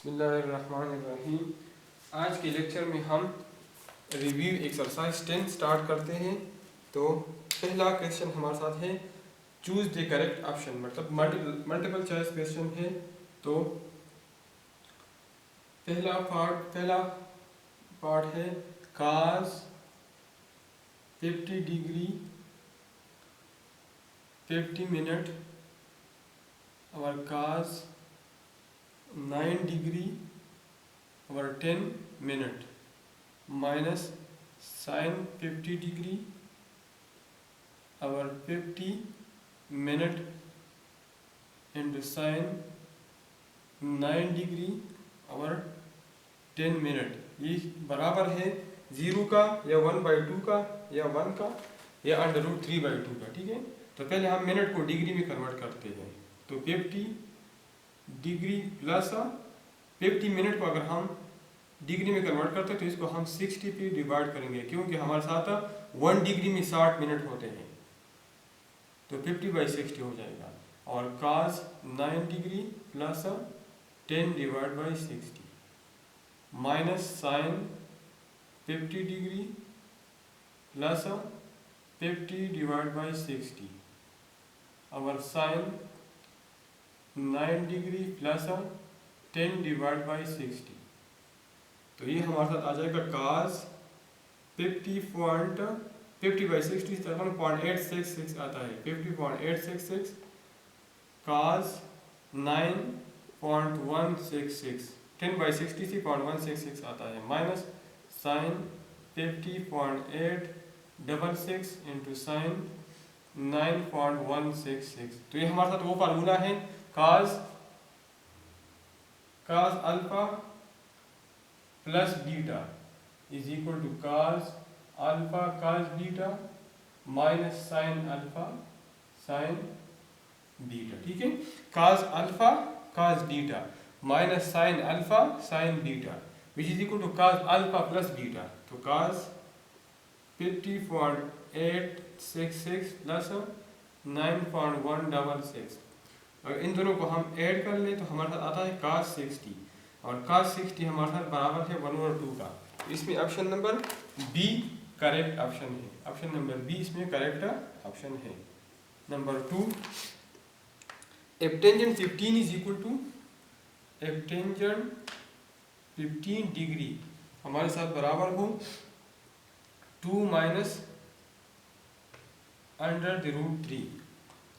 बिस्मिल्लाहिर्रहमानिर्रहीम। आज के लेक्चर में हम रिव्यू एक्सरसाइज 10 स्टार्ट करते हैं। तो पहला क्वेश्चन हमारे साथ है चूज द करेक्ट ऑप्शन, मतलब मल्टीपल चॉइस क्वेश्चन है। तो पहला पार्ट है cos 50 डिग्री 50 मिनट और cos 9 डिग्री और 10 मिनट माइनस sin 50 डिग्री और 50 मिनट इंटू sin 9 डिग्री और 10 मिनट। ये बराबर है 0 का या 1/2 का या 1 का या √3/2 का। ठीक है, तो पहले हम मिनट को डिग्री में कन्वर्ट करते हैं। तो 50 डिग्री प्लस 50 मिनट को अगर हम डिग्री में कन्वर्ट करते हैं तो इसको हम 60 पे डिवाइड करेंगे, क्योंकि हमारे साथ 1 डिग्री में 60 मिनट होते हैं। तो 50/60 हो जाएगा। और cos 9 degree plus 10/60 minus sin 50 degree plus 50/60 और sin 9 डिग्री प्लस 10/60। तो ये हमारे साथ आ जाएगा cos 50/60 0.866 आता है। 50.866 cos 9.166 10/60 से 0.166 आता है, माइनस sin 50.866 इंटू sin 9.166। तो ये हमारे साथ वो फार्मूला है cos alpha plus beta is equal to cos alpha cos beta minus sin alpha sin beta. ठीक है, cos alpha cos beta minus sin alpha sin beta which is equal to cos alpha plus beta. तो cos 50.866 plus 9.166, अगर इन दोनों को हम add कर ले तो हमारे साथ आता है cos 60, और cos 60 हमारे साथ बराबर है 1/2 का। इसमें option number B correct option है। ऑप्शन नंबर बी इसमें करेक्ट ऑप्शन है। Number 2, if tangent 15 is equal to if tangent 15 degree हमारे साथ बराबर हो 2 माइनस √3,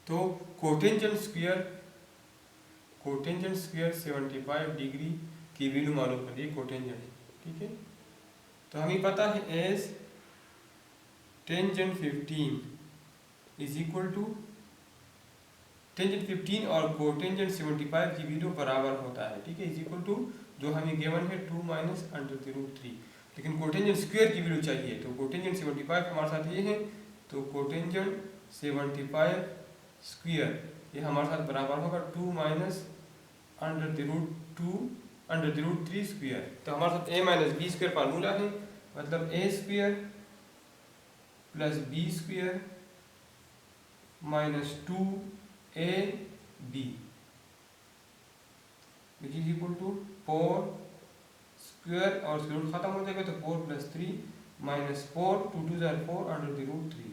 तो कोटेंजेंट स्क्वायर 75 डिग्री की वैल्यू मालूम करिए कोटेंजेंट। ठीक है, तो हमें पता है as tangent 15 is equal to tangent 15 और कोटेंजेंट 75 की वैल्यू बराबर होता है। ठीक है, इज इक्वल टू जो हमें गिवन है 2 माइनस √3, लेकिन कोटेंजेंट स्क्वायर की वैल्यू चाहिए। तो कोटेंजेंट 75 हमारे साथ ये है, तो कोटेंजेंट 75 स्क्वायर ये हमारे साथ बराबर होगा 2 माइनस √3 स्क्वायर। तो हमारे साथ a minus b square formula है, मतलब a square plus b square minus 2ab which is equal to 4 square और स्क्वायर रूट खत्म हो जाएगा तो 4 + 3 minus 4 2 2 4 √3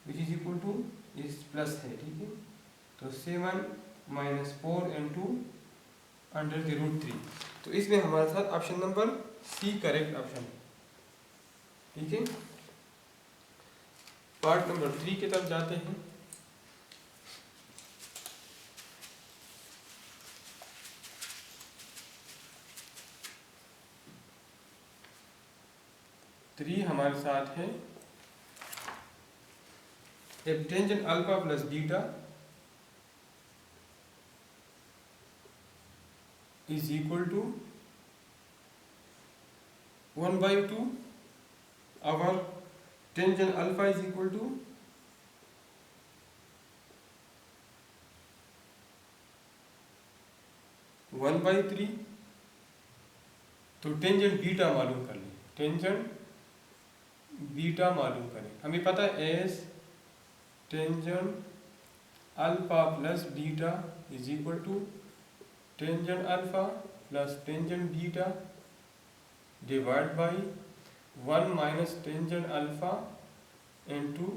which is equal to इस प्लस है। ठीक है, तो 7 माइनस 4 इंटू √3। तो इसमें हमारे साथ option number C correct option है। ठीक है, पार्ट नंबर 3 की तरफ जाते हैं। हमारे साथ है if tangent alpha plus beta is equal to 1/2 और tangent alpha is equal to 1/3, तो टेंजेंट बीटा मालूम कर लें। टेंजेंट बीटा मालूम करें, हमें पता है as tangent alpha plus beta is equal to tangent alpha plus tangent beta divide by 1 minus tangent alpha into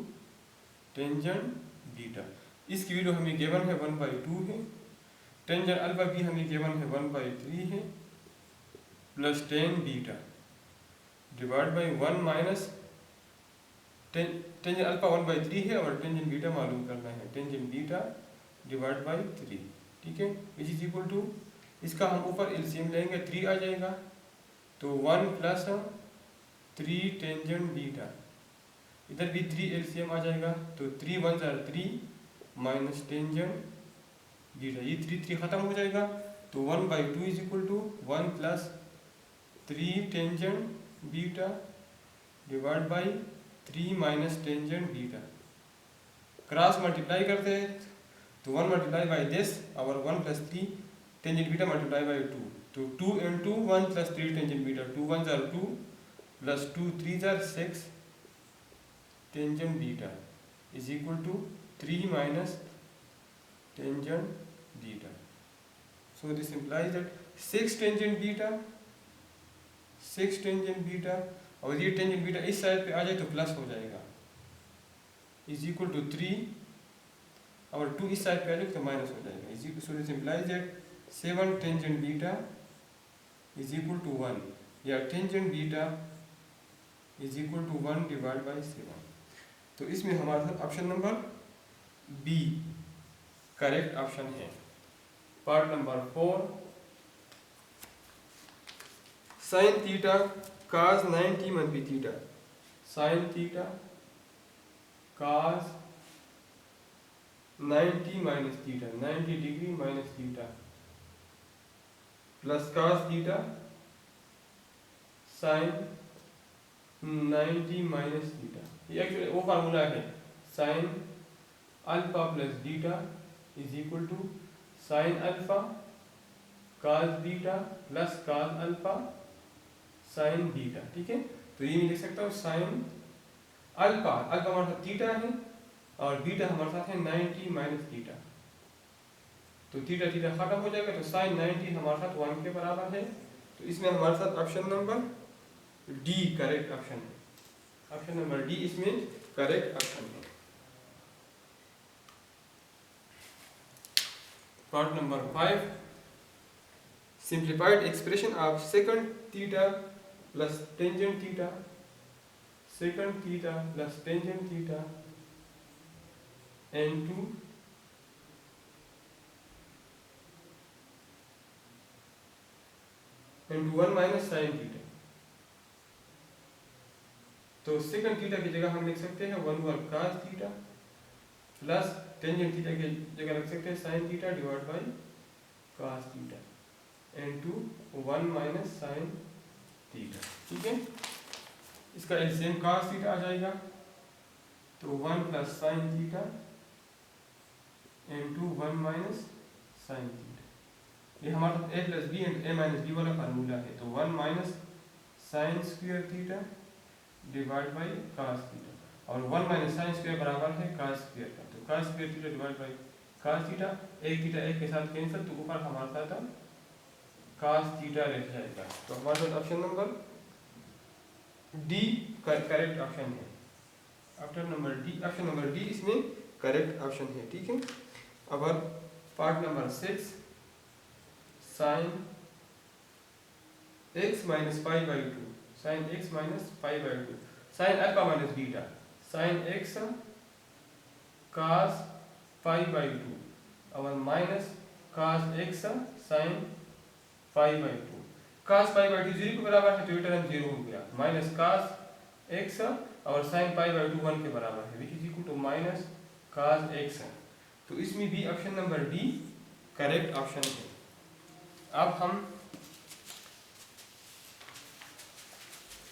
tangent beta. इसकी वैल्यू हमें गिवन है 1/2 है। टेंजेंट अल्फा भी हमें गिवन है 1/3 है plus tan beta divide by 1 minus tangent alpha 1/3 है और टेंजेंट बीटा मालूम करना है, टेंजेंट बीटा डिवाइड बाई 3। ठीक है, विच इज इक्वल टू, इसका हम ऊपर एलसीएम लेंगे 3 आ जाएगा, तो 1 प्लस 3 टेंजेंट बीटा, इधर भी 3 एलसीएम आ जाएगा, तो 3 1 3 माइनस टेंजेंट बीटा, ये 3 खत्म हो जाएगा, तो 1/2 is equal to 1 plus 3 tangent beta divide by 3 minus tangent beta. Cross multiply करते हैं तो 1 मल्टीप्लाई बाई दिस और 1 plus 3 tangent beta multiply by 2, तो 2 into 1 plus 3 tangent beta, 2 1 2 plus 2 3 6 tangent beta is equal to 3 minus tangent beta. So this implies that 6 tangent beta, 6 tangent beta, और ये tangent beta इस side पे आ जाए तो plus हो जाएगा, इज इक्वल टू 3, और 2 इस साइड पे आ जाए तो माइनस हो जाएगा, is equal, so this implies that 7 tangent beta is equal to 1, या tangent beta is equal to 1 divide by 7। तो इसमें हमारे साथ option number B correct option है। Part number 4, sine theta cos 90 must be theta, sin theta cos 90 minus theta, 90 degree minus theta, plus cos theta sin 90 minus theta। ये actually वो formula है, sin alpha plus beta is equal to sin alpha cos beta plus cos alpha sine beta. ठीक है, तो ये मैं लिख सकता हूँ साइन अल्फा, अल्फा हमारे साथ थीटा है और बीटा हमारे साथ है 90 माइनस थीटा, तो थीटा थीटा खत्म हो जाएगा, तो साइन 90 हमारे साथ 1 के बराबर है, तो इसमें हमारे साथ option number D correct option है। ऑप्शन नंबर डी इसमें करेक्ट ऑप्शन है। Part number 5, simplified expression of second theta plus tangent theta, second theta plus tangent theta into into 1 minus sine theta. तो सेकंड थीटा की जगह हम लिख सकते हैं 1 वर्ग cos theta plus tangent theta की जगह रख सकते हैं sine theta divide by cos theta into 1 minus sine theta. ठीक है, इसका एलसीएम cos थीटा आ जाएगा, तो 1 plus sine theta into 1 minus sine theta, ये हमारा a plus b and a minus b वाला फार्मूला है, तो 1 minus sine square theta divide by cos theta, और 1 माइनस साइन स्क्वायर बराबर है cos स्क्वायर का, तो cos square theta divide by cos theta, एक थीटा एक के साथ कैंसिल, तो ऊपर हमारे साथ cos थीटा रह जाएगा, तो हमारे पास option number D correct option है। ऑप्शन नंबर डी इसमें करेक्ट ऑप्शन है। ठीक है, अब part number 6, sine x minus pi by 2, sine x minus pi by 2, sine alpha minus beta, sine x cos pi by 2 और minus cos x sine pi by 2, cos pi by 2 0 के बराबर है, तो ये टर्म 0 हो गया, minus cos x और sine pi by 2 1 के बराबर है, which is equal to minus cos x, तो इसमें भी option number D correct option है। अब हम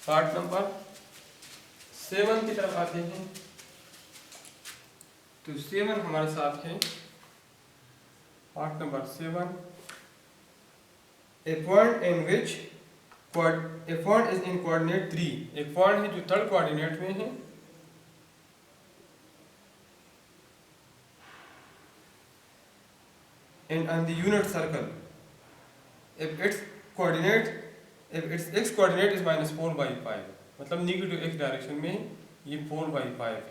पार्ट नंबर 7 की तरफ आते हैं, तो 7 हमारे साथ है, part number 7, a point in which a point is in coordinate 3, एक पॉइंट है जो थर्ड कोऑर्डिनेट में है, and on the unit circle, if its coordinate if its x coordinate is -4/5, मतलब नेगेटिव x डायरेक्शन में ये 4/5 है,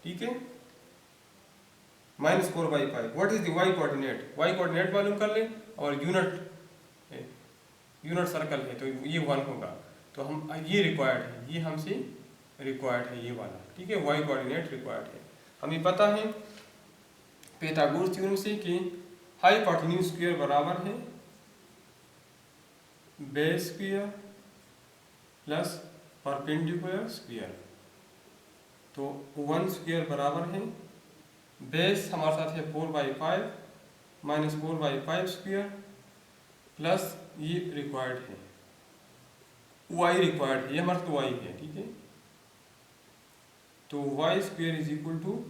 ठीक है, -4/5। What is the y coordinate, y coordinate मालूम कर ले, और यूनिट सर्कल है तो ये 1 होगा, तो हम ये रिक्वायर्ड है, ये हमसे रिक्वायर्ड है ये वाला, ठीक है, y कोऑर्डिनेट रिक्वायर्ड है। हमें पता है पाइथागोरस थ्योरम से कि हाइपोटेन्यूज स्क्वायर बराबर है base square plus perpendicular square, तो 1 स्क्वायर बराबर है बेस हमारे साथ है 4/5 -4/5 स्क्वायर प्लस ये रिक्वायर्ड है y रिक्वायर्ड है, ये हमारे तो y है, ठीक है, तो y square is equal to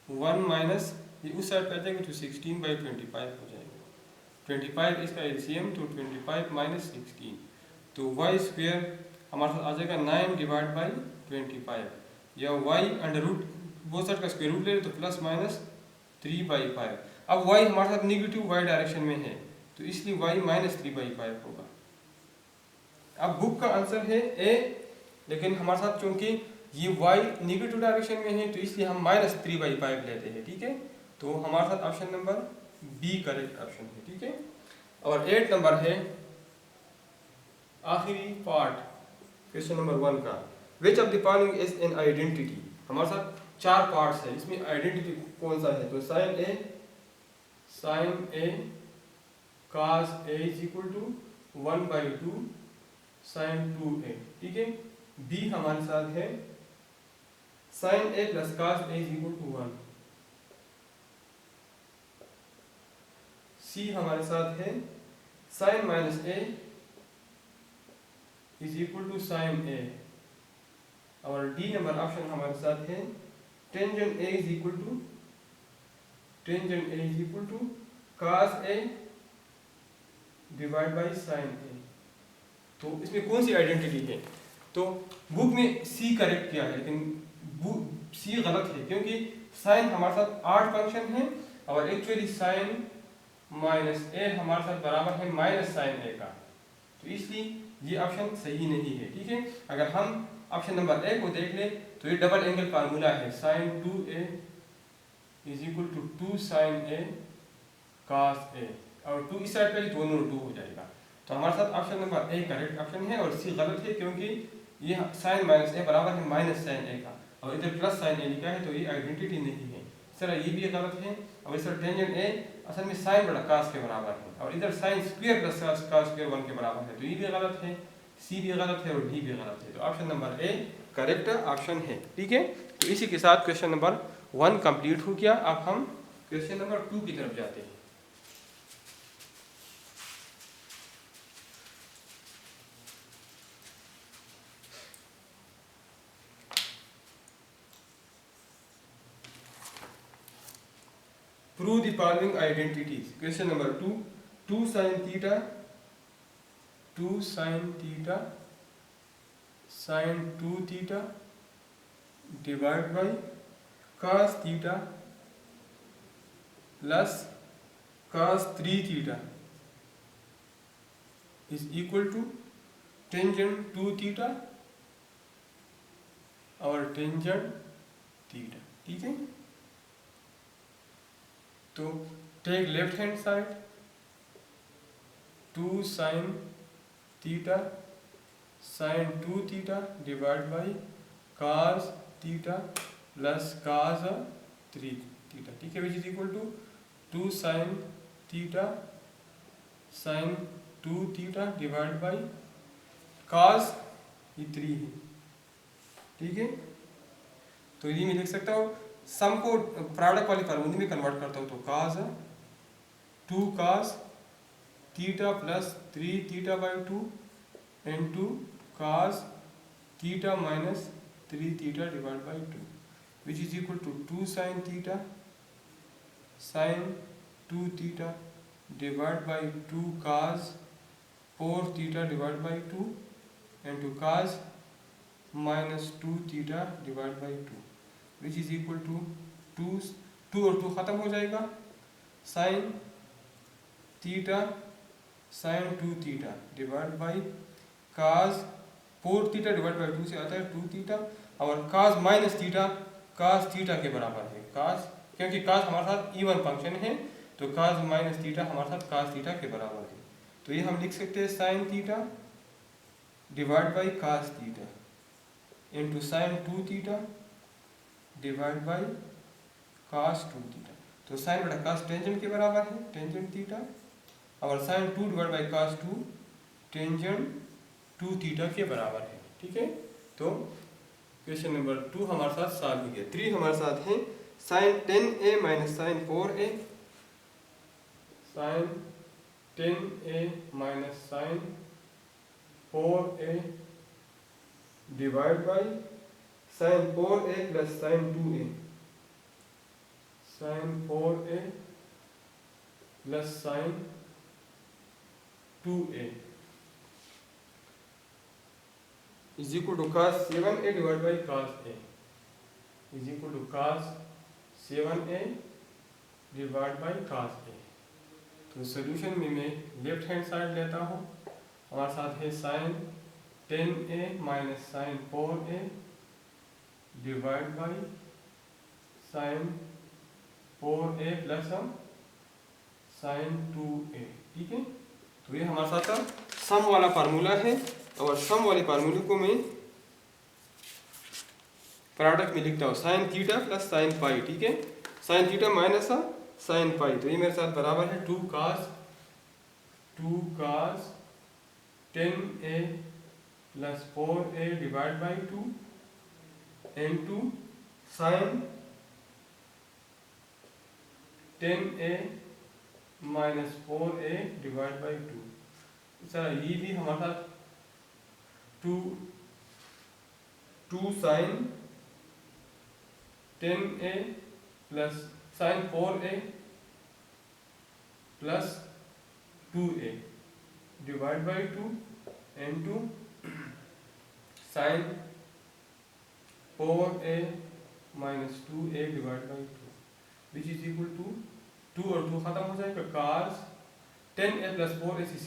1 minus ये उस साइड पे आ जाएगा तो 16/25 हो जाएगा, 25 इसका एलसीएम तो 25 - 16, तो y स्क्वायर हमारे साथ आ जाएगा 9/25, या y अंडर रूट वो साइड का स्क्वायर रूट ले तो ±3/5। अब y हमारे साथ नेगेटिव y डायरेक्शन में है तो इसलिए y -3/5 होगा। अब बुक का आंसर है ए, लेकिन हमारे साथ चूंकि ये y नेगेटिव डायरेक्शन में है तो इसलिए हम -3/5 लेते हैं, ठीक है, तो हमारे साथ option number B correct option है, ठीक है। और 8 नंबर है आखिरी पार्ट क्वेश्चन नंबर 1 का, which of the following is an identity. हमारे साथ 4 पार्ट्स है, इसमें आइडेंटिटी कौन सा है, तो sine a cos a is equal to 1/2 sin 2a, ठीक है। बी हमारे साथ है sin a plus cos a is equal to 1। C हमारे साथ है sin minus a is equal to sin a, और डी नंबर ऑप्शन हमारे साथ है tangent a is equal to cos a divide by sin a। तो इसमें कौन सी आइडेंटिटी है, तो बुक में सी करेक्ट किया है, लेकिन सी गलत है क्योंकि साइन हमारे साथ 8 फंक्शन है और एक्चुअली साइन माइनस ए हमारे साथ बराबर है -sin a का, तो इसलिए ये ऑप्शन सही नहीं है, ठीक है। अगर हम ऑप्शन नंबर ए को देख ले तो ये डबल एंगल फार्मूला है sin 2a is equal to 2 sin a cos a, और 2 इस साइड पे दोनों 2 हो जाएगा, तो हमारे साथ option number A correct option है और सी गलत है क्योंकि ये sin माइनस ए बराबर है -sin a का, और इधर प्लस sin a लिखा है तो ये आइडेंटिटी नहीं है। इस तरह ये भी गलत है, और इस तरह टेंजेंट ए असल में sin बड़ा cos के बराबर है, और इधर sin square plus cos square 1 के बराबर है, तो ये भी गलत है, सी भी गलत है और डी भी गलत है, तो option number A correct option है, ठीक है। तो इसी के साथ क्वेश्चन नंबर 1 कंप्लीट हो गया। अब हम क्वेश्चन नंबर 2 की तरफ जाते हैं। Prove the following identities. Question number 2, 2 sin theta sin 2 theta divided by cos theta plus cos 3 theta is equal to tangent 2 theta और tangent theta, ठीक है। तो take left hand side 2 sin theta sin 2 theta divide by cos theta plus cos 3 theta, ठीक है, which is equal to 2 sin theta sin 2 theta divide by cos ये 3 है, ठीक है। तो ये मैं लिख सकता हूँ, सम को प्रोडक्ट वाली फार्मूले में कन्वर्ट करता हूँ तो cos 2 cos theta plus 3 theta by 2 into cos theta minus 3 theta divide by 2 which is equal to 2 sin theta sin 2 theta divide by 2 cos 4 theta divide by 2 into cos minus 2 theta divide by 2 which is equal to 2 और 2 खत्म हो जाएगा, sine theta sine 2 theta divide by cos 4 theta divide by 2 से आता है 2 theta, और काज minus theta काज theta के बराबर है। काज, क्योंकि काज हमारे साथ इवन फंक्शन है तो काज माइनस थीटा हमारे साथ काज थीटा के बराबर है। तो ये हम लिख सकते हैं sine theta divide by cos theta into sine 2 theta divide by cos 2 theta. तो साइन बटा काज टेंजेंट के बराबर है, टेंजेंट थीटा, और sine 2 divide by cos 2 tangent 2 theta के बराबर है। ठीक है, तो क्वेश्चन नंबर 2 हमारे साथ सॉल्व हो गया। 3 हमारे साथ है sine 10a minus sine 4a, sine 10a minus sine 4a divide by sine 4a plus sine 2a, sine 4a plus sine 2a is equal to cos 7a divide by cos a is equal to cos 7a divide by cos a। तो solution में मैं left hand side लेता हूँ। हमारे साथ है sine 10a minus sine 4a divide by sine 4a plus हम sine 2a। ठीक है, तो ये हमारे साथ सम वाला फार्मूला है, और सम वाले फार्मूले को मैं प्रोडक्ट में लिखता हूँ sine theta plus sine pi. ठीक है, sine theta minus sine pi, तो ये मेरे साथ बराबर है 2 cos 10a plus 4a divide by 2 into sine 10a minus 4a divide by 2। Sir ये भी हमारे साथ 2 sine 10a plus sine 4a plus 2a divide by 2 into sine 4a minus 2a divide by 2 which is equal to 2 और 2 खत्म हो जाएगा, cos 10a plus 4a से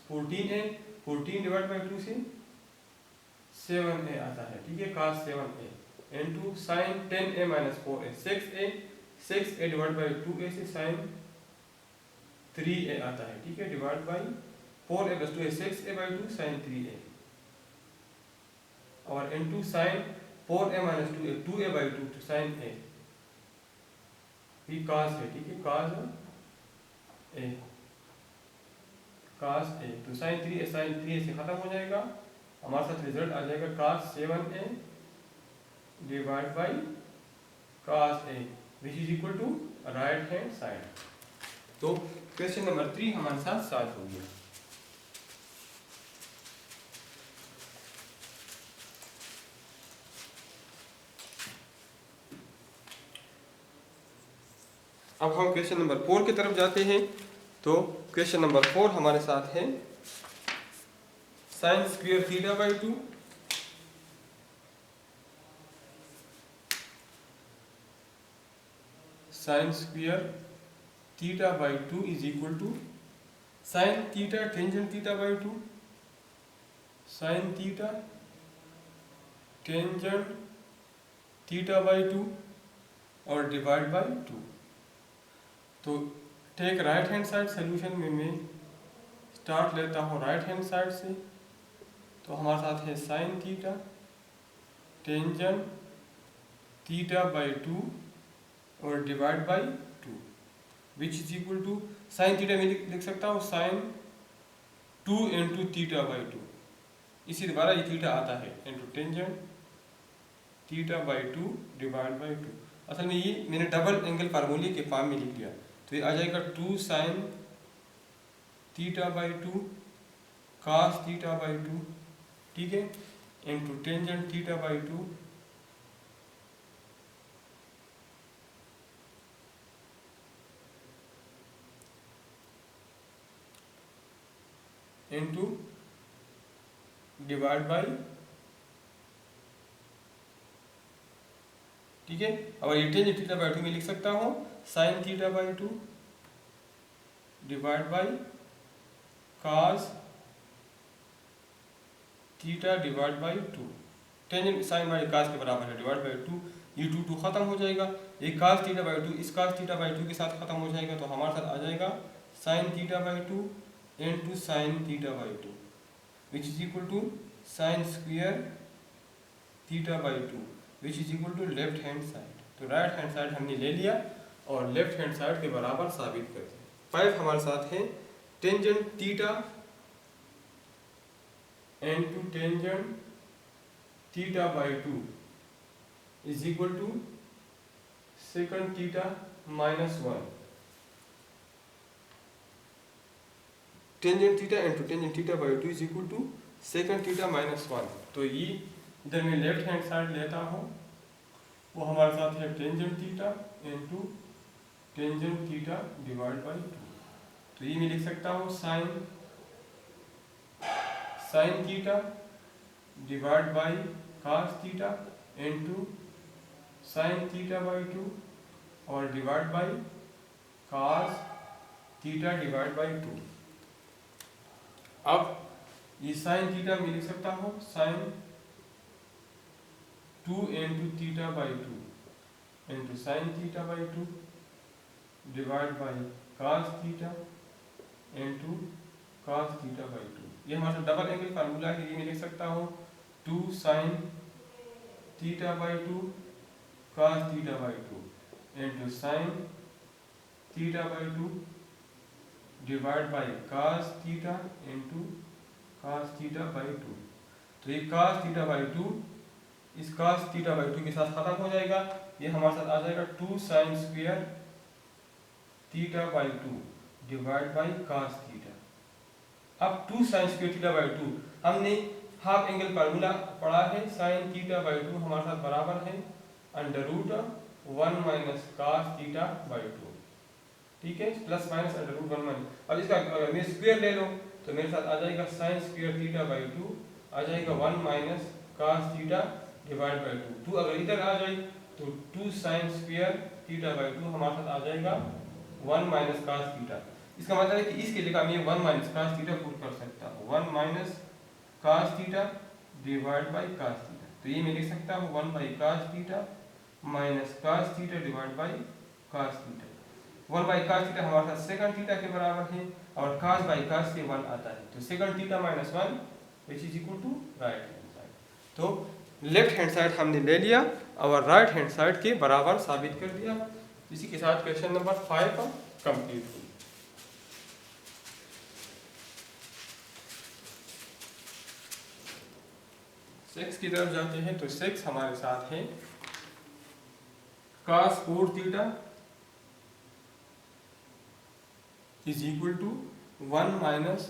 14a, 14 divide by 2 से 7a आता है। ठीक है, cos 7a into sine 10a minus 4a 6a, 6a divide by 2a से साइन 3a आता है। ठीक है, divide by 4a plus 2a 6a by 2 sine 3a, और into sine 4a minus 2a 2a by 2 तो साइन a, ये cos है। ठीक है, cos a, तो साइन 3a से खत्म हो जाएगा, हमारे साथ रिजल्ट आ जाएगा cos 7a divide by cos a which is equal to right hand side. तो क्वेश्चन नंबर 3 हमारे साथ सॉल्व हो गया। अब हम क्वेश्चन नंबर 4 की तरफ जाते हैं। तो क्वेश्चन नंबर 4 हमारे साथ है sine square theta by 2 sine square theta by 2 is equal to sine theta tangent theta by 2 sine theta tangent theta by 2 और डिवाइड बाई 2। तो take right hand side solution में मैं स्टार्ट लेता हूँ right hand side से। तो हमारे साथ है sine theta tangent theta by 2 और divide by 2 which is equal to sine theta में लिख सकता हूँ साइन 2 इंटू थीटा बाई 2, इसी द्वारा ये थीटा आता है into tangent theta by 2 divide by 2। असल में ये मैंने डबल एंगल फार्मूले के फॉर्म में लिख दिया, तो ये आ जाएगा 2 sine theta by 2 cos theta by 2, ठीक है, into tangent theta by 2 into divide by, ठीक है। अब ये टेंजेंट थीटा बाई 2 में लिख सकता हूँ sine theta by 2 divide by cos theta divide by 2। Tangent sine by cos के बराबर है, डिवाइड बाई 2। ये 2 खत्म हो जाएगा, ये cos थीटा बाई 2 इस cos थीटा बाई 2 के साथ खत्म हो जाएगा, तो हमारे साथ आ जाएगा sin theta by 2 into sin theta by 2 which is equal to sin square theta by 2 which is equal to left hand side. तो राइट हैंड साइड हमने ले लिया और लेफ्ट हैंड साइड के बराबर साबित कर दिया। 5 हमारे साथ है tangent theta into tangent theta by 2 is equal to second theta minus 1। Tangent theta into tangent theta by 2 is equal to second theta minus 1। तो ये इधर मैं लेफ्ट हैंड साइड लेता हूँ, वो हमारे साथ है tangent theta into tangent theta divide by 2। तो ये मैं लिख सकता हूँ sine theta divide by cos theta into sine theta by 2 और divide by cos theta divide by 2। अब ये साइन थीटा मैं लिख सकता हूँ sine 2 into theta by 2 into sine theta by 2 divide by cos theta into cos theta by 2। ये हमारा double angle formula है, ये मैं लिख सकता हूँ 2 sin theta by 2 cos theta by 2 into sin theta by 2 divide by cos theta into cos theta by 2। तो ये cos थीटा बाई 2 इस cos थीटा बाई 2 के साथ खत्म हो जाएगा, ये हमारे साथ आ जाएगा 2 sin square theta by 2 divide by cos theta. अब 2 sin स्क्वायर थीटा बाई 2 हमने हाफ एंगल फार्मूला पढ़ा है, sin थीटा बाई 2 हमारे साथ बराबर है under root 1 minus cos theta by 2। ठीक है, plus minus under root 1 minus. अब इसका अगर मैं स्क्वायर ले लो तो मेरे साथ आ जाएगा sin स्क्वायर थीटा बाई 2 आ जाएगा 1 minus cos theta divide by 2। 2 अगर इधर आ जाए तो 2 sin स्क्वायर थीटा बाई 2 हमारे साथ आ जाएगा 1 माइनस cos थीटा। इसका मतलब है कि इसके जगह मैं 1 माइनस cos थीटा पुट कर सकता हूँ, 1 minus cos theta divide by cos theta. तो ये मैं लिख सकता हूँ 1 by cos theta minus cos theta divide by cos theta. 1 by cos theta हमारे साथ सेकंड थीटा के बराबर है और cos बाई cos से 1 आता है, तो second theta minus 1 which is equal to right hand side. तो लेफ्ट हैंड साइड हमने ले लिया और राइट हैंड साइड के बराबर साबित कर दिया। इसी के साथ क्वेश्चन नंबर 5 कंप्लीट हुई। सेक्स की तरफ जाते हैं तो सेक्स हमारे साथ है cos 4 theta is equal to 1 minus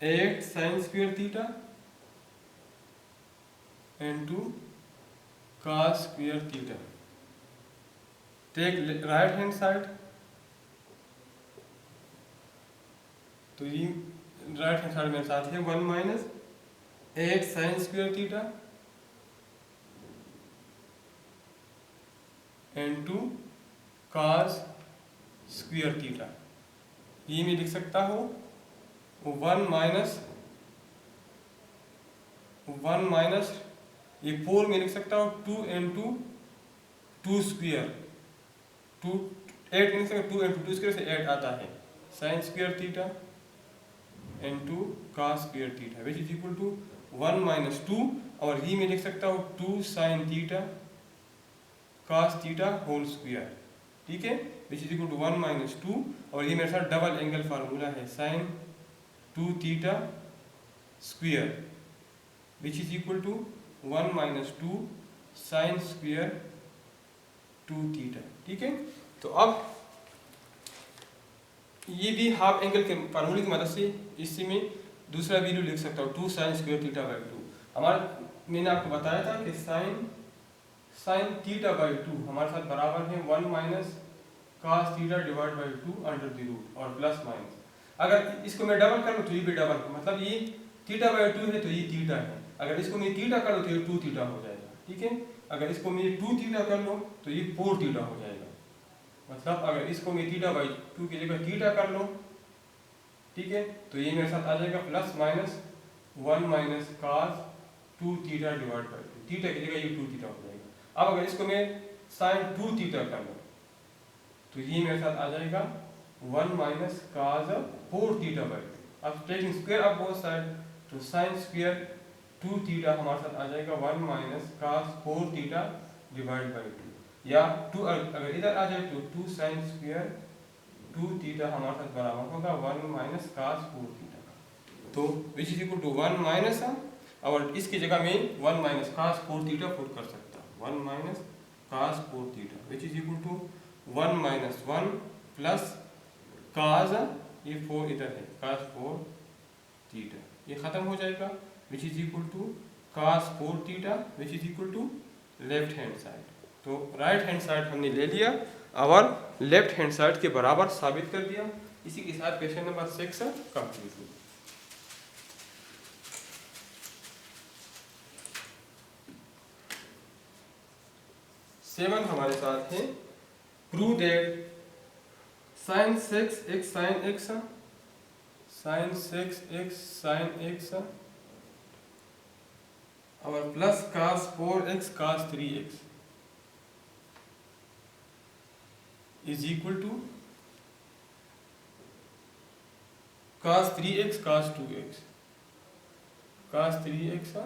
8 sin square theta into cos square theta. Take right hand side, तो ये राइट हैंड साइड मेरे साथ है 1 minus 8 sin square theta into cos square theta. ये मैं लिख सकता हूँ 1 माइनस ये 4 में लिख सकता हूँ 2 इनटू 2 स्क्वायर 2 8 में लिख सकता हूँ 2 इनटू 2 स्क्वायर से 8 आता है sin square theta into cos square theta which is equal to 1 minus 2 और ये मैं लिख सकता हूँ 2 sin theta cos theta whole square. ठीक है, which is equal to 1 minus 2 और ये मेरे साथ डबल एंगल फार्मूला है sin 2 theta square which is equal to 1 minus 2 sin square 2 theta. ठीक है, तो अब ये भी हाफ एंगल के फार्मूले की मदद से इससे मैं दूसरा वैल्यू लिख सकता हूँ 2 sin स्क्वायर थीटा बाई 2। हमारा मैंने आपको बताया था कि sin थीटा बाई 2 हमारे साथ बराबर है 1 minus cos theta divide by 2 under the root और प्लस माइनस। अगर इसको मैं डबल कर लूँ तो ये भी डबल, मतलब ये थीटा बाई 2 है तो ये थीटा है, अगर इसको मैं थीटा कर लूँ तो ये 2 थीटा हो जाएगा। ठीक है, अगर इसको मैं 2 थीटा कर लूँ तो ये 4 थीटा हो जाएगा, मतलब अगर इसको मैं थीटा बाई 2 की जगह थीटा कर लूँ ठीक है। तो ये मेरे साथ आ जाएगा plus minus 1 minus cos 2 theta divide by 2, theta की जगह ये 2 थीटा हो जाएगा। अब अगर इसको मैं साइन 2 थीटा कर लूँ तो ये मेरे साथ आ जाएगा 1 माइनस cos 4 थीटा बाई 2। अब taking square of both side तो साइन स्क्वायर 2 थीटा हमारे साथ आ जाएगा 1 minus cos 4 theta divide by 2, या 2 अगर इधर आ जाए तो 2 साइन स्क्वायर 2 थीटा हमारे साथ बराबर होगा 1 माइनस cos 4 थीटा का। तो which is equal to 1 minus, और इसकी जगह में 1 माइनस cos 4 थीटा पुट कर सकता हूँ, 1 minus cos 4 theta which is equal to 1 minus 1 plus cos, ये 4 इधर है, cos 4 थीटा ये खत्म हो जाएगा, which is equal to cos 4 theta which is equal to left hand side. तो राइट हैंड साइड हमने ले लिया और लेफ्ट हैंड साइड के बराबर साबित कर दिया। इसी के साथ क्वेश्चन नंबर 6 कंप्लीट हुआ। सेवन हमारे साथ है, prove that sin 6x sin x sin 6x sin x और plus cos 4x cos 3x is equal to cos 3x cos 2x cos 3x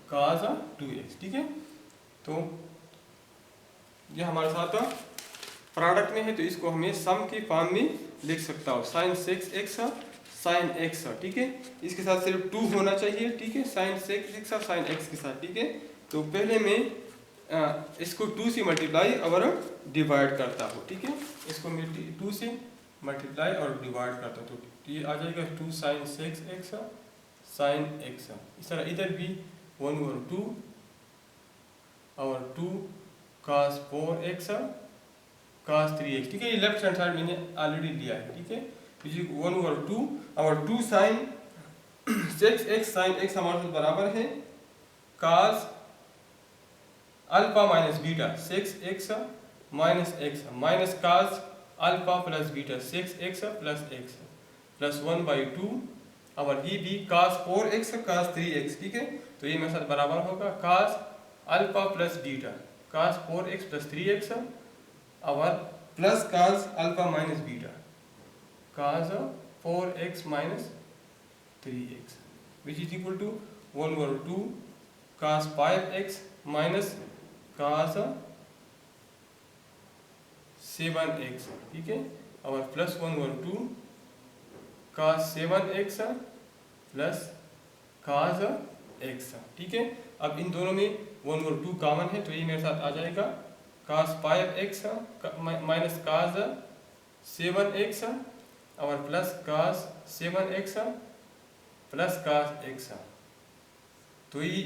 cos 2x। ठीक है, तो ये हमारे साथ प्रोडक्ट में है, तो इसको हमें सम के फॉर्म में लिख सकता हूँ, sin 6x sin x। ठीक है, इसके साथ सिर्फ 2 होना चाहिए। ठीक है, sin 6x sin x के साथ। ठीक है, तो पहले मैं इसको 2 से मल्टीप्लाई और डिवाइड करता हूँ। ठीक है, इसको मैं 2 से मल्टीप्लाई और डिवाइड करता हूँ, तो ये आ जाएगा 2 sin 6x sin x। इस तरह इधर भी 1 और 2 और 2 cos 4x cos 3x। ठीक है, ये लेफ्ट हैंड साइड मैंने ऑलरेडी लिया है। ठीक है, 1 और 2 और 2 sin 6x sin x हमारे साथ बराबर है cos alpha minus beta 6x minus x minus cos alpha plus beta 6x plus x plus 1/2 और ये भी cos 4x cos 3x। ठीक है, तो ये मेरे साथ बराबर होगा cos alpha plus beta cos 4x plus 3x और plus cos alpha minus beta cos 4x minus 3x which is equal to 1 और 2 cos 5x minus cos 7x। ठीक है, और प्लस 1 और 2 cos 7x plus cos x। ठीक है, अब इन दोनों में 1 और 2 कॉमन है, तो ये मेरे साथ आ जाएगा cos 5x minus cos 7x और plus cos 7x plus cos x। तो ये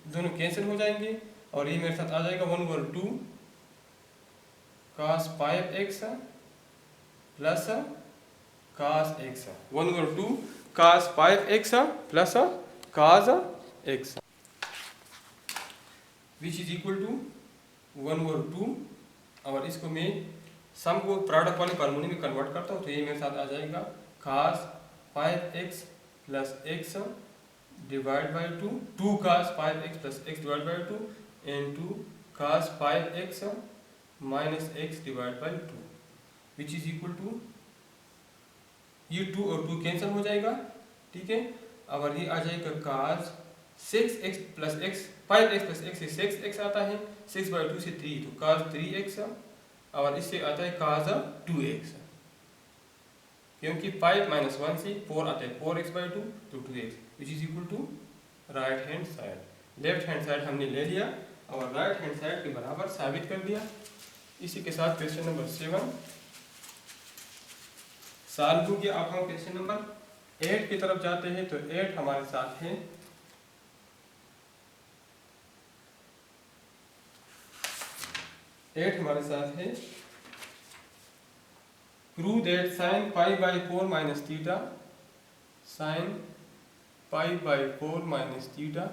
दोनों कैंसिल हो जाएंगे और ये मेरे साथ आ जाएगा 1 और 2 cos 5x plus cos x। 1 और 2 cos 5x plus cos x which is equal to 1 और 2, और इसको मैं सम को प्रोडक्ट वाले फार्मूले में कन्वर्ट करता हूँ, तो ये मेरे साथ आ जाएगा cos 5x plus x divide by 2, 2 cos 5x plus x divide by 2 and 2 cos 5x minus x divide by 2 which is equal to, ये 2 और 2 कैंसिल हो जाएगा। ठीक है, और ये आ जाएगा cos 6x plus x 5x plus x से 6x आता है, 6/2 से 3 तो cos 3x और इससे आता है cos 2x, क्योंकि 5 माइनस 1 से 4 आता है 4x/2 तो 2x which is equal to right hand side. Left hand side हमने ले लिया और राइट हैंड साइड के बराबर साबित कर दिया। इसी के साथ क्वेश्चन नंबर 7 सॉल्व हो गया। अब हम क्वेश्चन नंबर 8 की तरफ जाते हैं, तो 8 हमारे साथ है, हमारे साथ है prove that sin π/4 minus theta sin π/4 minus theta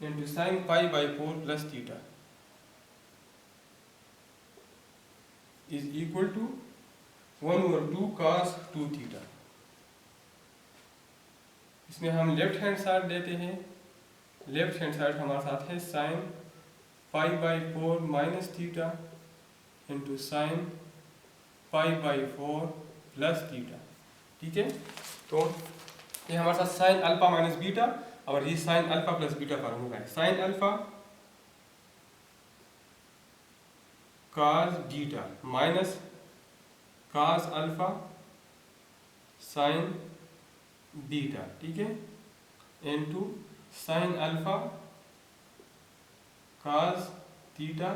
into sin π/4 plus theta is equal to 1/2 cos 2 theta. इसमें हम लेफ्ट हैंड साइड लेते हैं। लेफ्ट हैंड साइड हमारे साथ है sine π/4 minus theta into sine π/4 plus theta. ठीक है, तो ये हमारे साथ साइन अल्फा माइनस बीटा और ये sine alpha plus beta formula है। Sine alpha cos beta minus cos alpha sine beta. ठीक है, into sine alpha cos theta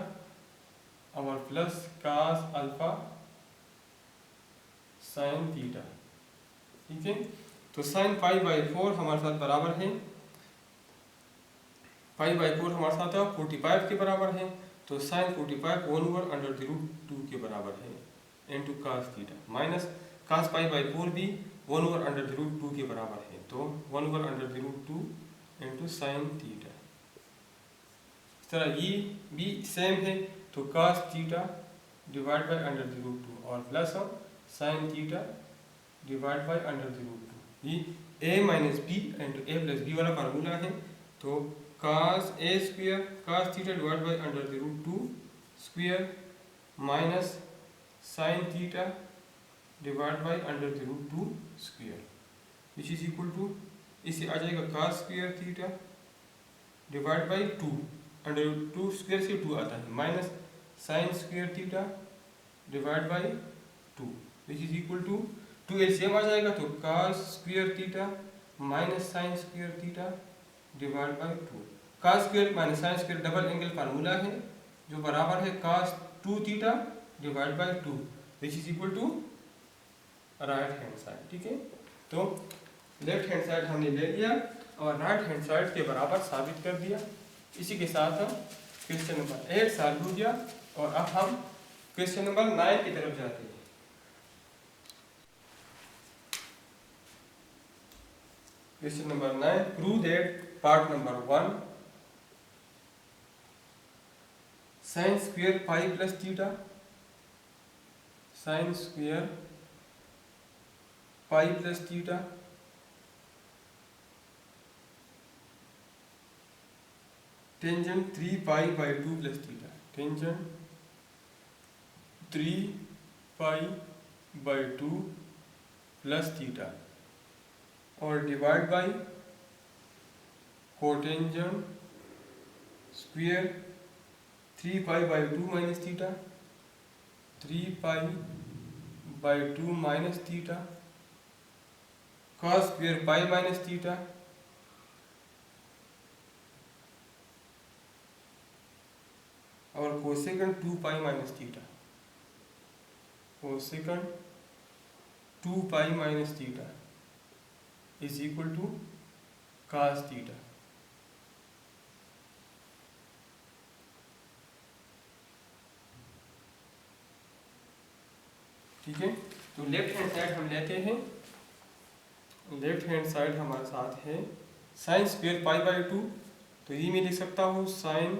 और plus cos alpha sine theta. ठीक है, तो साइन π/4 हमारे साथ बराबर है, π/4 हमारे साथ 45 के बराबर है, तो साइन 45 1/√2 के बराबर है into cos theta minus cos π/4 भी 1/√2 के बराबर है, तो 1/√2 इनटू साइन थीटा। इस तरह ये भी सेम है, तो cos थीटा डिवाइड बाय √2 और plus sine theta divide by √2। ये a minus B into a plus B वाला फार्मूला है, तो cos a square cos theta divide by √2 square minus sine theta divide by √2 square which is equal to, इसे आ जाएगा cos square theta divide by 2, √2 square से 2 आता है, minus sine square theta divide by 2 which is equal to 2 LCM आ जाएगा, तो cos square theta minus sine square theta divide by 2। cos square minus sine square double angle formula है जो बराबर है cos 2 theta divide by 2 which is equal to right hand side. ठीक है, तो left hand side हमने ले लिया और राइट हैंड साइड के बराबर साबित कर दिया। इसी के साथ हम क्वेश्चन नंबर 8 सॉल्व हो गया और अब हम क्वेश्चन नंबर 9 की तरफ जाते हैं। Question number 9, prove that part number 1 sine square pi plus theta, sine square pi plus theta tangent 3π/2 plus theta, tangent 3π/2 plus theta और divide by cotangent square 3π/2 minus theta, 3π/2 minus theta cos square pi minus theta और cosecant 2π minus theta, cosecant 2π minus theta is equal to cos theta. ठीक है, तो left hand side हम लेते हैं। Left hand side हमारे साथ है साइन स्क्वायर π/2, तो ये मैं लिख सकता हूँ sine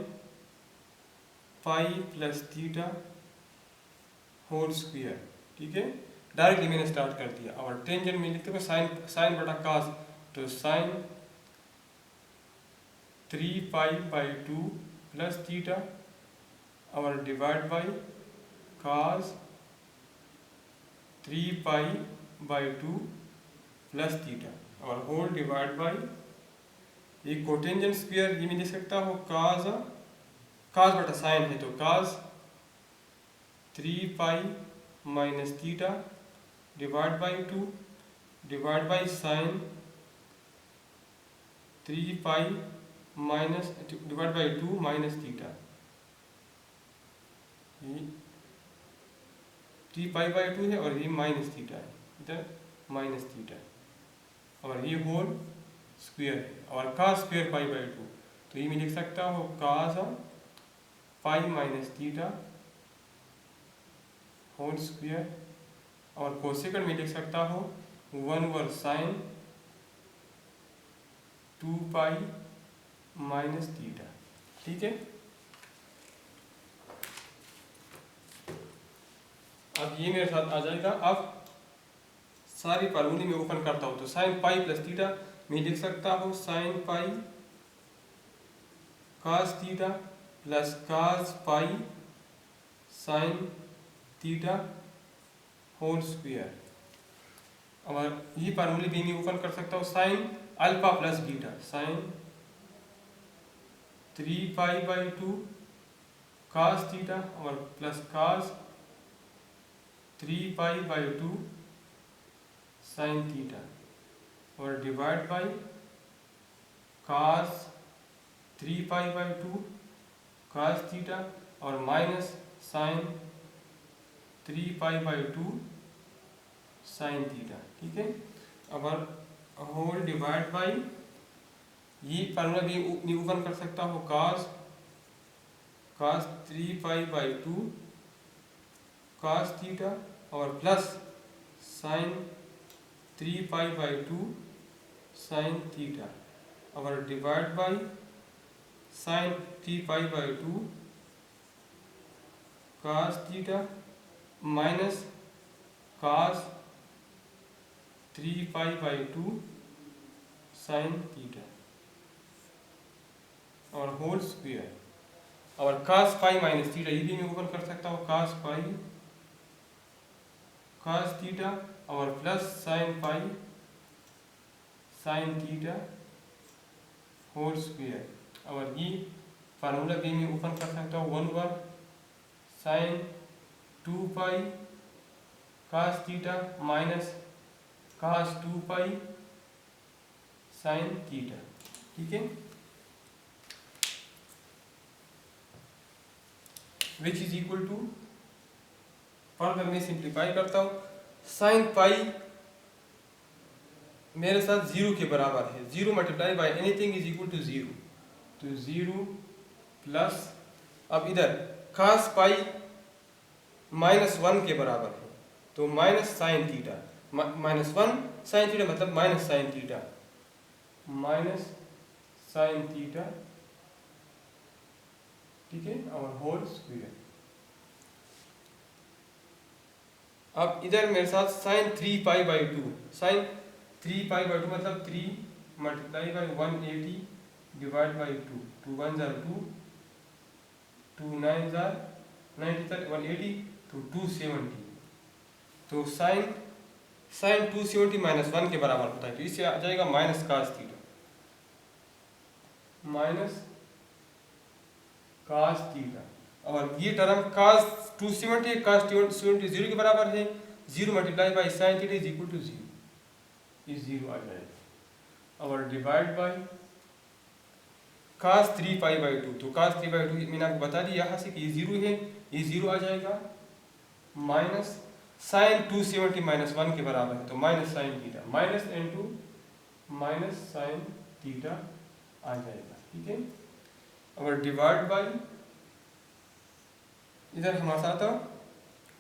pi plus theta whole square. ठीक है, डायरेक्टली मैंने स्टार्ट कर दिया और टेंजेंट में लिखते हुए साइन बटा cos, तो साइन 3π/2 प्लस थीटा और divide by cos 3π/2 plus theta और होल डिवाइड बाय ये कोटेंजेंट स्क्वायर, ये मैं लिख सकता हूँ cos बटा साइन है, तो cos 3π minus theta divide by 2 divide by sine 3π minus divide by 2 minus theta, 3π/2 है और ये माइनस थीटा है, इधर माइनस थीटा और ये होल स्क्वायर है और cos स्क्वायर π/2, तो ये मैं लिख सकता हूँ cos pi minus theta whole square और कोसेकंड में लिख सकता हूँ 1/sin 2π माइनस थीटा। ठीक है, अब ये मेरे साथ आ जाएगा। अब सारी फार्मूले में ओपन करता हूँ तो साइन पाई प्लस थीटा मैं लिख सकता हूँ sine pi cos theta plus cos pi sine theta whole square. और ये फार्मूले भी मैं ओपन कर सकता हूँ sine alpha plus beta sine 3 पाई/2 कास थीटा और प्लस कास 3 पाई/2 साइन थीटा और डिवाइड बाई कास 3 पाई/2 कास थीटा और माइनस साइन 3 पाई/2 साइन थीटा। ठीक है। अब होल डिवाइड बाई ये फार्मूला भी ओपन कर सकता हूँ कास 3 पाई/2 कास थीटा और प्लस साइन 3 पाई/2 साइन थीटा और डिवाइड बाई साइन 3 पाई/2 कास थीटा माइनस कास 3 पाई/2 साइन थीटा और होल स्क्वायर। और कास पाई माइनस थीटा ये भी मैं ओपन कर सकता हूँ कास पाई कास थीटा और plus sine pi sine theta whole square. और ये फार्मूला भी मैं ओपन कर सकता हूँ 1/, sine 2 pi cos theta minus cos 2 pi sine theta. ठीक है। Which is equal to, further मैं सिंप्लीफाई करता हूँ साइन पाई मेरे साथ 0 के बराबर है, 0 multiply by anything is equal to 0, तो 0 प्लस अब इधर कास पाई -1 के बराबर है तो minus sine theta -1 sine theta मतलब माइनस साइन थीटा ठीक है और होल स्क्वायर। अब इधर मेरे साथ साइन 3 पाई/2 साइन 3 पाई/2 मतलब 3 multiply by 180 divide by 2, 2 1 jar 2, 2 9 jar 90 180 तो 270, तो साइन 270 -1 के बराबर होता है तो इससे आ जाएगा माइनस कास थीटा और ये टर्म कास 270 कास 270 0 के बराबर है, 0 multiply by sine theta is equal to 0, ये 0 आ जाएगा। और डिवाइड बाई कास 3 पाई/2 तो कास 3/2 मैंने आपको बता दिया यहाँ से कि ये 0 है, ये 0 आ जाएगा माइनस साइन 270 -1 के बराबर है तो minus sine theta minus into minus sine theta आ जाएगा। ठीक है। और डिवाइड बाई इधर हमारे साथ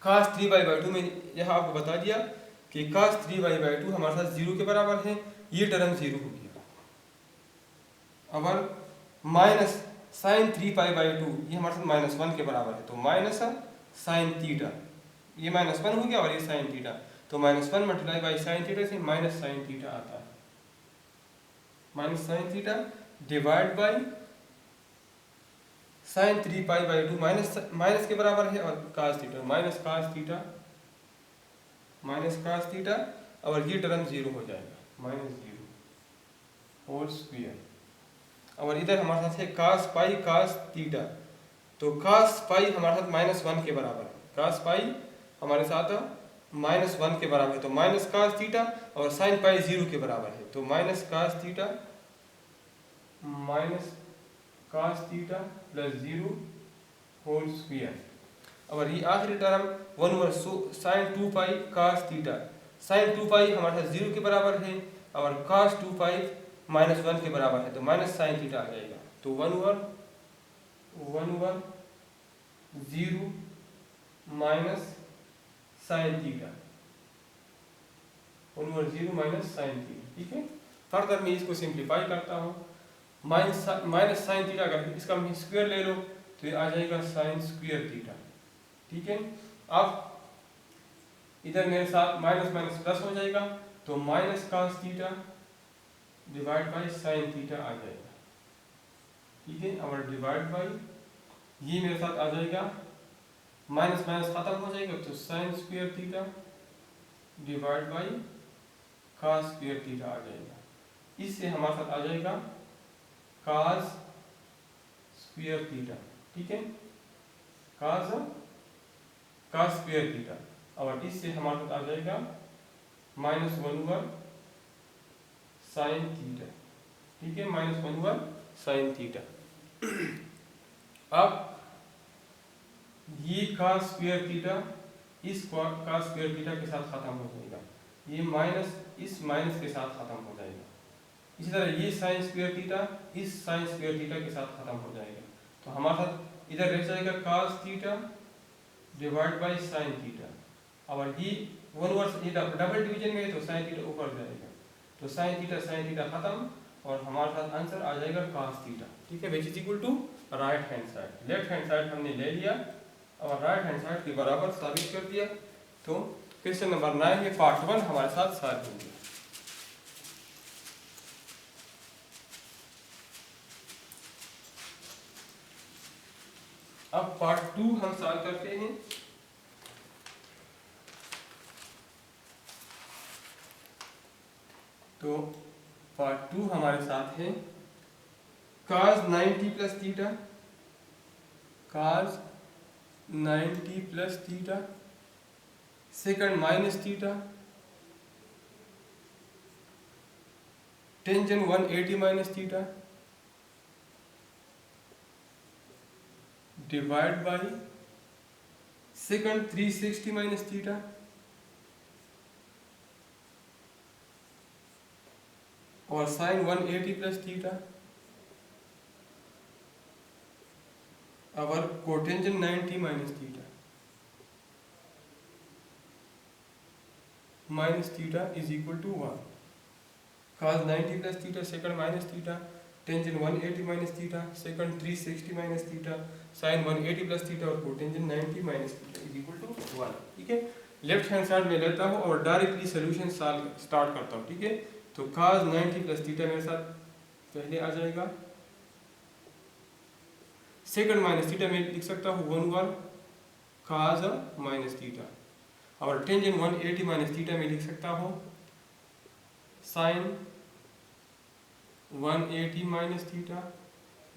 कास 3/2 में यहाँ आपको बता दिया कि कास 3/2 हमारे साथ 0 के बराबर है, ये टर्म 0 हो गया। अब माइनस साइन 3 पाई/2 ये हमारे साथ -1 के बराबर है तो माइनस साइन थीटा ये -1 हो गया और ये साइन थीटा तो -1 मल्टीप्लाई बाई साइन थीटा से माइनस साइन थीटा आता है, minus sine theta divide by sine 3 पाई/2 माइनस के बराबर है और cos theta minus cos theta और ये टर्म 0 हो जाएगा -0 होल स्क्वायर। और इधर हमारे साथ है कास पाई कास थीटा तो कास पाई हमारे साथ -1 के बराबर है, कास पाई हमारे साथ -1 के बराबर है तो माइनस कास थीटा और साइन पाई 0 के बराबर है तो minus cos theta plus 0 whole square. और ये आखिरी term 1/, sine 2 pi cos theta sine 2 pi हमारे साथ 0 के बराबर है और कास 2 पाई -1 के बराबर है तो माइनस साइन थीटा आ जाएगा तो 1/0 minus sine theta 1/0 minus sine theta. ठीक है। फर्दर मैं इसको सिंप्लीफाई करता हूँ माइनस साइन थीटा अगर इसका स्क्वायर ले लो तो ये आ जाएगा साइन स्क्वायर थीटा। ठीक है। अब इधर मेरे साथ माइनस माइनस प्लस हो जाएगा, तो minus cos theta divide by sine theta आ जाएगा। ठीक है, और डिवाइड बाई ये मेरे साथ आ जाएगा, माइनस माइनस खत्म हो जाएगा, तो sine square theta divide by cos square theta आ जाएगा। इससे हमारे साथ आ जाएगा cos स्क्वायर थीटा। ठीक है, cos स्क्वायर थीटा, और इससे हमारे साथ आ जाएगा माइनस 1/, साइन थीटा। ठीक है, माइनस 1/, साइन थीटा। अब ये cos स्क्वायर थीटा इस cos स्क्वायर थीटा के साथ खत्म हो जाएगा, ये माइनस इस माइनस के साथ खत्म हो जाएगा। इसी तरह ये साइन स्क्वायर थीटा इस साइन स्क्वायर थीटा के साथ खत्म हो जाएगा, तो हमारे साथ इधर रह जाएगा cos theta divide by sine theta, और ये 1/, ये डबल डिवीजन में है तो साइन थीटा ऊपर जाएगा, तो साइन थीटा खत्म, और हमारे साथ आंसर आ जाएगा cos थीटा। ठीक है, which is equal to right hand side. Left hand side हमने ले लिया और राइट हैंड साइड के बराबर साबित कर दिया। तो क्वेश्चन नंबर 9 में पार्ट 1 हमारे साथ सॉल्व हो गया। अब पार्ट 2 हम सॉल्व करते हैं। तो पार्ट 2 हमारे साथ है cos 90 plus theta, cos 90 plus theta, secant minus theta, tangent 180 minus theta divide by secant 360 minus theta, और साइन 180 प्लस थीटा, और cotangent 90 minus theta, minus theta is equal to 1। cos 90 plus theta, secant minus theta, tangent 180 minus theta, secant 360 minus theta, sine 180 plus theta, और cotangent 90 minus theta is equal to 1। ठीक है, left hand side में लेता हूँ और directly solution start करता हूँ। ठीक है, तो cos 90 प्लस थीटा मेरे साथ पहले आ जाएगा, सेकंड माइनस थीटा में लिख सकता हूँ 1/, cos माइनस थीटा, और टेंजेंट 180 माइनस थीटा में लिख सकता हूँ sine 180 minus theta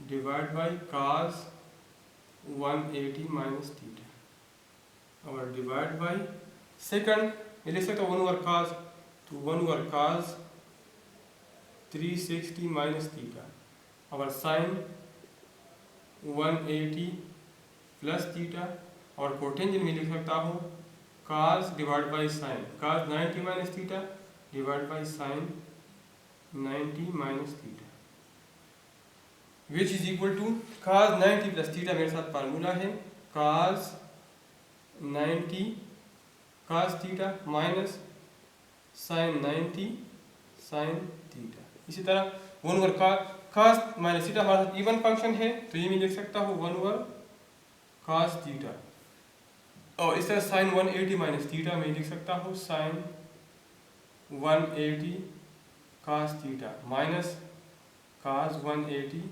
divide by cos 180 minus theta, और डिवाइड बाई सेकंड में लिख सकता हूँ 1/, cos, तो 1/, cos 360 माइनस थीटा, और साइन 180 प्लस थीटा, और कोटेंजेंट में लिख सकता हूँ cos divide by sine, cos 90 minus theta divide by sine 90 minus theta, which is equal to cos 90 plus theta मेरे साथ फार्मूला है cos 90 cos theta minus sine 90 sine theta. इसी तरह 1/, cos माइनस थीटा हमारे साथ इवन फंक्शन है, तो ये मैं लिख सकता हूँ 1/, cos थीटा, और इस तरह साइन 180 माइनस थीटा में लिख सकता हूँ sine 180 cos theta minus cos 180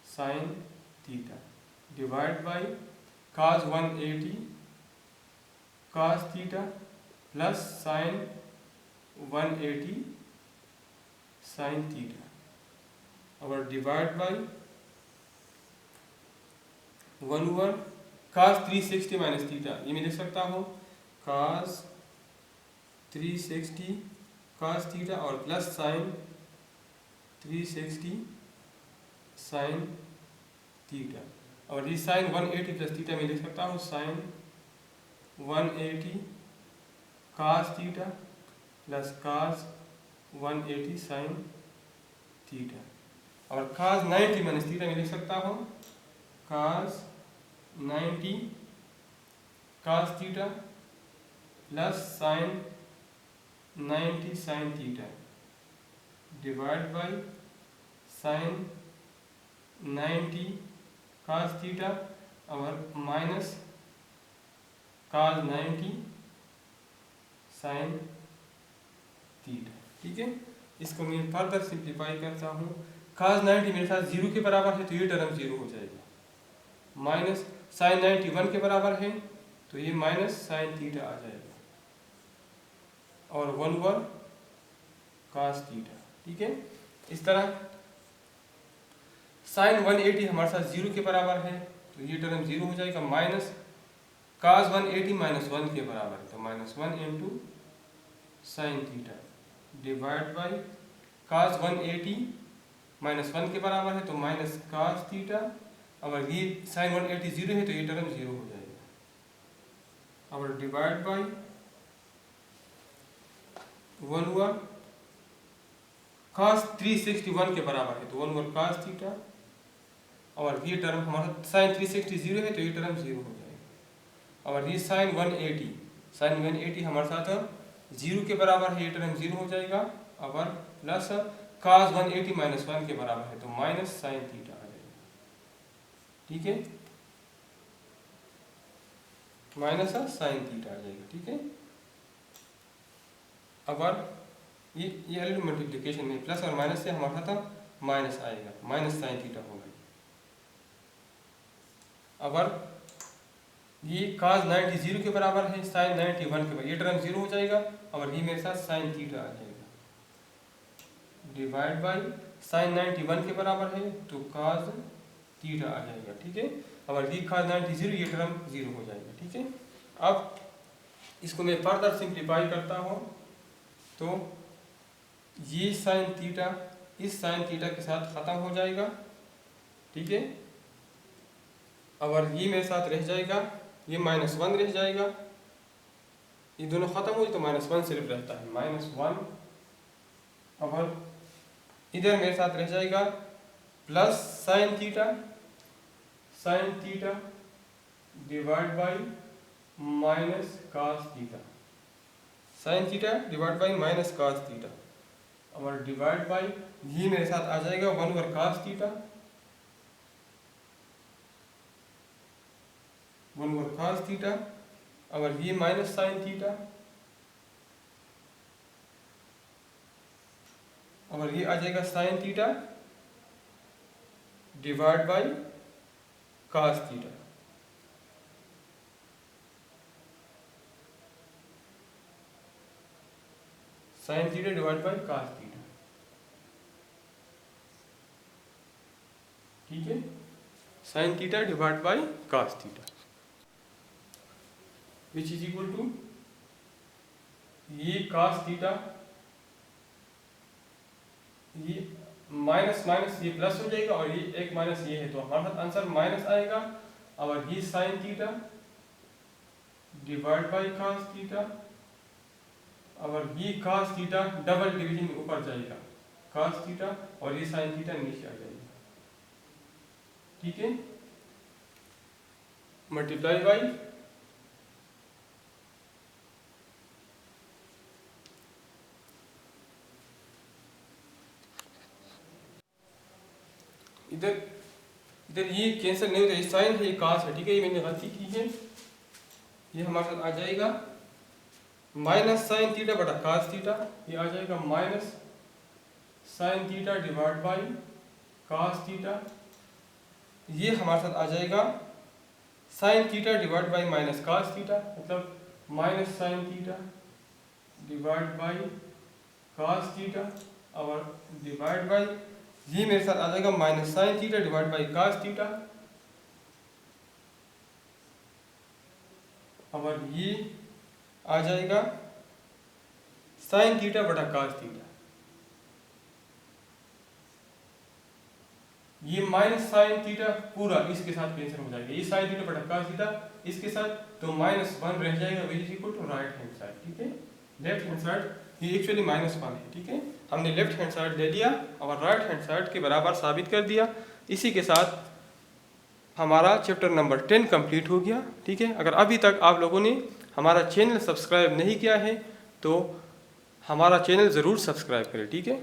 sine theta divide by cos 180 cos theta plus sine 180 sine theta, और divide by 1/, cos 360 minus theta, ये मैं लिख सकता हूँ cos 360 cos थीटा, और प्लस साइन 360 साइन थीटा, और ये साइन 180 प्लस थीटा में लिख सकता हूँ sine 180 cos theta plus cos 180 sine theta, और cos 90 माइनस थीटा में लिख सकता हूँ cos 90 cos theta plus sine 90 sine theta divide by sine 90 cos theta, और माइनस cos 90 साइन थीटा। ठीक है, इसको मैं फर्दर सिंप्लीफाई करता हूँ। cos 90 मेरे साथ 0 के बराबर है तो ये टर्म 0 हो जाएगा, माइनस साइन 90 1 के बराबर है तो ये माइनस साइन थीटा आ जाएगा, और 1/, cos थीटा। ठीक है, इस तरह साइन 180 हमारे साथ 0 के बराबर है तो ये टर्म 0 हो जाएगा, माइनस cos 180 माइनस 1 के बराबर है तो minus 1 into sine theta divide by cos 180 minus 1 के बराबर है तो माइनस cos थीटा, अगर ये साइन 180 0 है तो ये टर्म 0 हो जाएगा, और डिवाइड बाई 1/, cos 361 के बराबर है तो 1/, cos थीटा, और ये टर्म हमारा साइन 360 0 है तो ये टर्म 0 हो जाएगा, और ये साइन 180 हमारे साथ 0 के बराबर है, ये टर्म 0 हो जाएगा, और प्लस cos 180 माइनस 1 के बराबर है तो माइनस साइन थीटा आ जाएगा। ठीक है, माइनस साइन थीटा आ जाएगा। ठीक है, अगर ये एलिमेंट मल्टीप्लिकेशन में प्लस और माइनस से हमारे साथ माइनस आएगा, माइनस साइन थीटा होगा। अगर ये cos 90 0 के बराबर है, साइन 90 1 के बराबर, ये टर्म 0 हो जाएगा, और ये मेरे साथ साइन थीटा आ जाएगा, डिवाइड बाई साइन 90 1 के बराबर है तो cos थीटा आ जाएगा। ठीक है, और ये cos 90 0, ये टर्म 0 हो जाएगा। ठीक है, अब इसको मैं फर्दर सिंप्लीफाई करता हूँ तो ये साइन थीटा इस साइन थीटा के साथ ख़त्म हो जाएगा। ठीक है, और ये मेरे साथ रह जाएगा, ये माइनस 1 रह जाएगा, ये दोनों ख़त्म हुई तो माइनस 1 सिर्फ रहता है, माइनस 1, और इधर मेरे साथ रह जाएगा plus sine theta divide by minus cos theta, sine theta divide by minus cos theta, और डिवाइड बाई ये मेरे साथ आ जाएगा 1/, cos थीटा, 1/, cos थीटा, और ये माइनस साइन थीटा, और ये आ जाएगा sine theta divide by cos theta. Sine theta divide by cos theta. ठीक है, sine theta divide by cos theta which is equal to ये cos थीटा, ये माइनस माइनस ये प्लस हो जाएगा, और ये एक माइनस ये है तो हमारे पास आंसर माइनस आएगा, और ये sine theta divide by cos theta, और ये cos थीटा डबल डिवीजन में ऊपर जाएगा, cos थीटा, और ये साइन थीटा नीचे आ जाएगा। ठीक है, मल्टीप्लाई बाई इधर ये कैंसिल नहीं होता, ये साइन है, ये cos है। ठीक है, ये मैंने गलती की है, ये हमारे साथ आ जाएगा माइनस साइन थीटा बटा cos थीटा, ये आ जाएगा minus sine theta divide by cos theta, ये हमारे साथ आ जाएगा sine theta divide by minus cos theta, मतलब minus sine theta divide by cos theta, और डिवाइड बाई ये मेरे साथ आ जाएगा minus sine theta divide by cos theta, और ये आ जाएगा साइन थीटा बटा cos थीटा। ये माइनस साइन थीटा पूरा इसके साथ कैंसिल हो जाएगा, ये साइन थीटा बटा cos थीटा इसके साथ, तो माइनस 1 रह जाएगा which is equal to right hand side. ठीक है, लेफ्ट हैंड साइड ये एक्चुअली माइनस 1 है। ठीक है, हमने लेफ्ट हैंड साइड ले लिया और राइट हैंड साइड के बराबर साबित कर दिया। इसी के साथ हमारा चैप्टर नंबर 10 कंप्लीट हो गया। ठीक है, अगर अभी तक आप लोगों ने हमारा चैनल सब्सक्राइब नहीं किया है तो हमारा चैनल ज़रूर सब्सक्राइब करें। ठीक है।